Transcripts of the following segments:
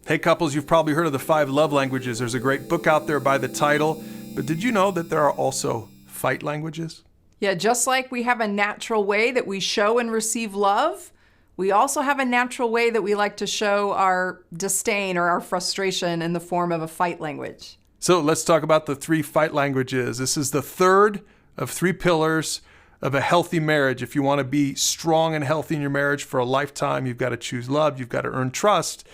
Hey couples, you've probably heard of the 5 love languages. There's a great book out there by the title, but did you know that there are also fight languages? Yeah, just like we have a natural way that we show and receive love, we also have a natural way that we like to show our disdain or our frustration in the form of a fight language. So let's talk about the 3 fight languages. This is the third of 3 pillars of a healthy marriage. If you want to be strong and healthy in your marriage for a lifetime, you've got to choose love, you've got to earn trust,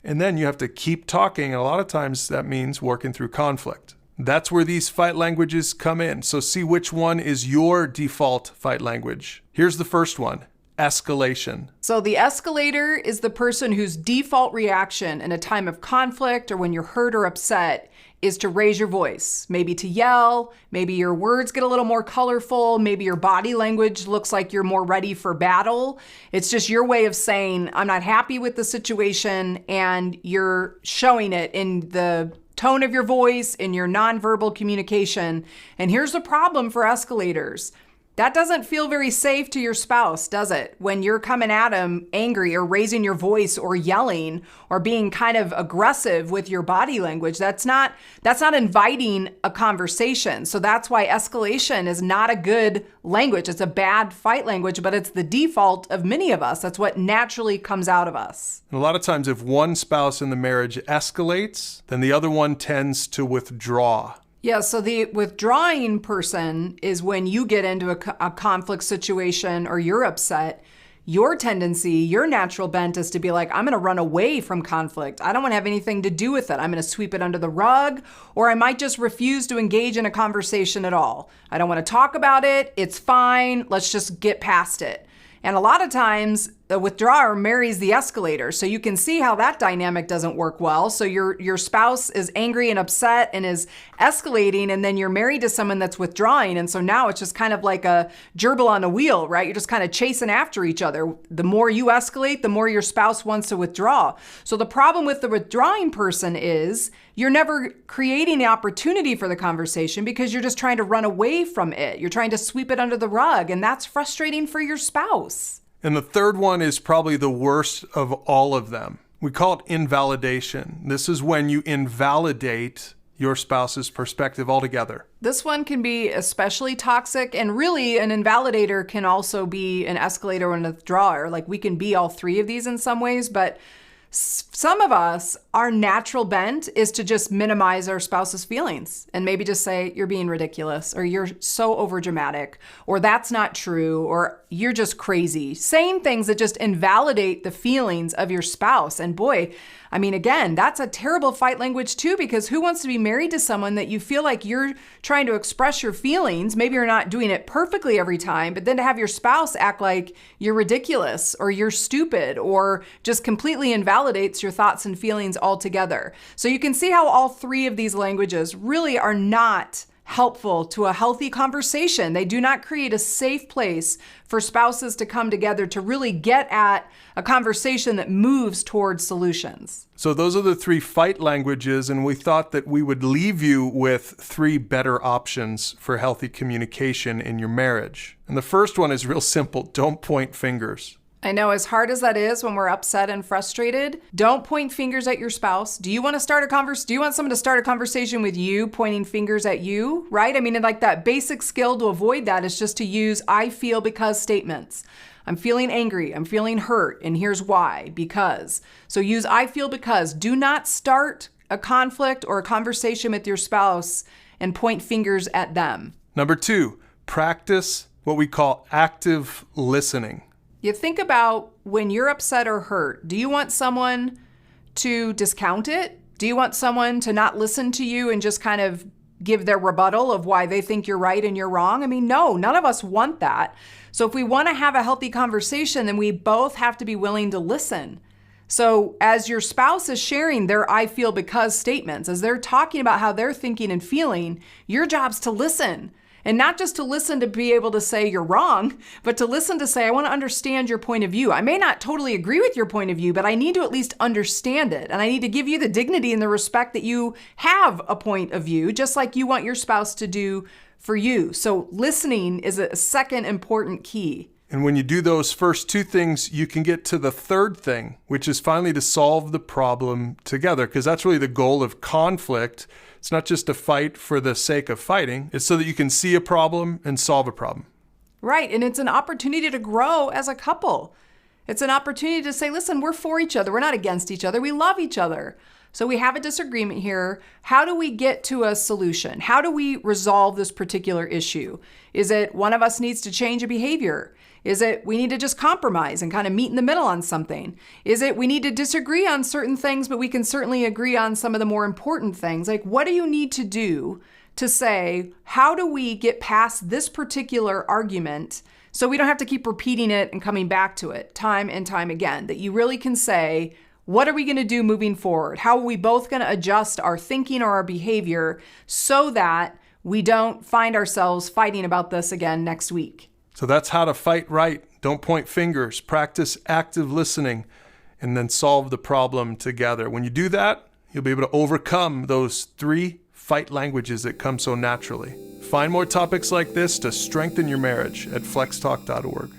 and then you have to keep talking. And a lot of times that means working through conflict. That's where these fight languages come in. So see which one is your default fight language. Here's the first one, escalation. So the escalator is the person whose default reaction in a time of conflict or when you're hurt or upset is to raise your voice, maybe to yell, maybe your words get a little more colorful, maybe your body language looks like you're more ready for battle. It's just your way of saying, I'm not happy with the situation, and you're showing it in the tone of your voice, in your nonverbal communication. And here's the problem for escalators. That doesn't feel very safe to your spouse, does it? When you're coming at them angry or raising your voice or yelling or being kind of aggressive with your body language, that's not inviting a conversation. So that's why escalation is not a good language. It's a bad fight language, but it's the default of many of us. That's what naturally comes out of us. And a lot of times if one spouse in the marriage escalates, then the other one tends to withdraw. Yeah, so the withdrawing person is when you get into a conflict situation or you're upset, your tendency, your natural bent is to be like, I'm going to run away from conflict. I don't want to have anything to do with it. I'm going to sweep it under the rug, or I might just refuse to engage in a conversation at all. I don't want to talk about it. It's fine. Let's just get past it. And a lot of times the withdrawer marries the escalator. So you can see how that dynamic doesn't work well. So your spouse is angry and upset and is escalating, and then you're married to someone that's withdrawing. And so now it's just kind of like a gerbil on a wheel, right? You're just kind of chasing after each other. The more you escalate, the more your spouse wants to withdraw. So the problem with the withdrawing person is you're never creating the opportunity for the conversation because you're just trying to run away from it. You're trying to sweep it under the rug, and that's frustrating for your spouse. And the third one is probably the worst of all of them. We call it invalidation. This is when you invalidate your spouse's perspective altogether. This one can be especially toxic, and really an invalidator can also be an escalator and a withdrawer. Like, we can be all 3 of these in some ways, but some of us, our natural bent is to just minimize our spouse's feelings and maybe just say, you're being ridiculous, or you're so overdramatic, or that's not true, or you're just crazy. Saying things that just invalidate the feelings of your spouse. And boy, I mean, again, that's a terrible fight language too, because who wants to be married to someone that you feel like you're trying to express your feelings? Maybe you're not doing it perfectly every time, but then to have your spouse act like you're ridiculous or you're stupid or just completely invalidates your thoughts and feelings altogether. So you can see how all 3 of these languages really are not helpful to a healthy conversation. They do not create a safe place for spouses to come together to really get at a conversation that moves towards solutions. So those are the 3 fight languages, and we thought that we would leave you with 3 better options for healthy communication in your marriage. And the first one is real simple. Don't point fingers. I know, as hard as that is when we're upset and frustrated, don't point fingers at your spouse. Do you want to start a conversation? Do you want someone to start a conversation with you pointing fingers at you, right? I mean, like, that basic skill to avoid that is just to use I feel because statements. I'm feeling angry, I'm feeling hurt, and here's why, because. So use I feel because. Do not start a conflict or a conversation with your spouse and point fingers at them. Number 2, practice what we call active listening. You think about when you're upset or hurt, do you want someone to discount it? Do you want someone to not listen to you and just kind of give their rebuttal of why they think you're right and you're wrong? I mean, no, none of us want that. So if we want to have a healthy conversation, then we both have to be willing to listen. So as your spouse is sharing their I feel because statements, as they're talking about how they're thinking and feeling, your job's to listen. And not just to listen to be able to say you're wrong, but to listen to say, I want to understand your point of view. I may not totally agree with your point of view, but I need to at least understand it. And I need to give you the dignity and the respect that you have a point of view, just like you want your spouse to do for you. So listening is a second important key. And when you do those first two things, you can get to the third thing, which is finally to solve the problem together, because that's really the goal of conflict. It's not just a fight for the sake of fighting. It's so that you can see a problem and solve a problem. Right. And it's an opportunity to grow as a couple. It's an opportunity to say, listen, we're for each other. We're not against each other. We love each other. So we have a disagreement here. How do we get to a solution? How do we resolve this particular issue? Is it one of us needs to change a behavior? Is it we need to just compromise and kind of meet in the middle on something? Is it we need to disagree on certain things, but we can certainly agree on some of the more important things? Like, what do you need to do to say, how do we get past this particular argument so we don't have to keep repeating it and coming back to it time and time again? That you really can say, what are we going to do moving forward? How are we both going to adjust our thinking or our behavior so that we don't find ourselves fighting about this again next week? So that's how to fight right. Don't point fingers, practice active listening, and then solve the problem together. When you do that, you'll be able to overcome those 3 fight languages that come so naturally. Find more topics like this to strengthen your marriage at flextalk.org.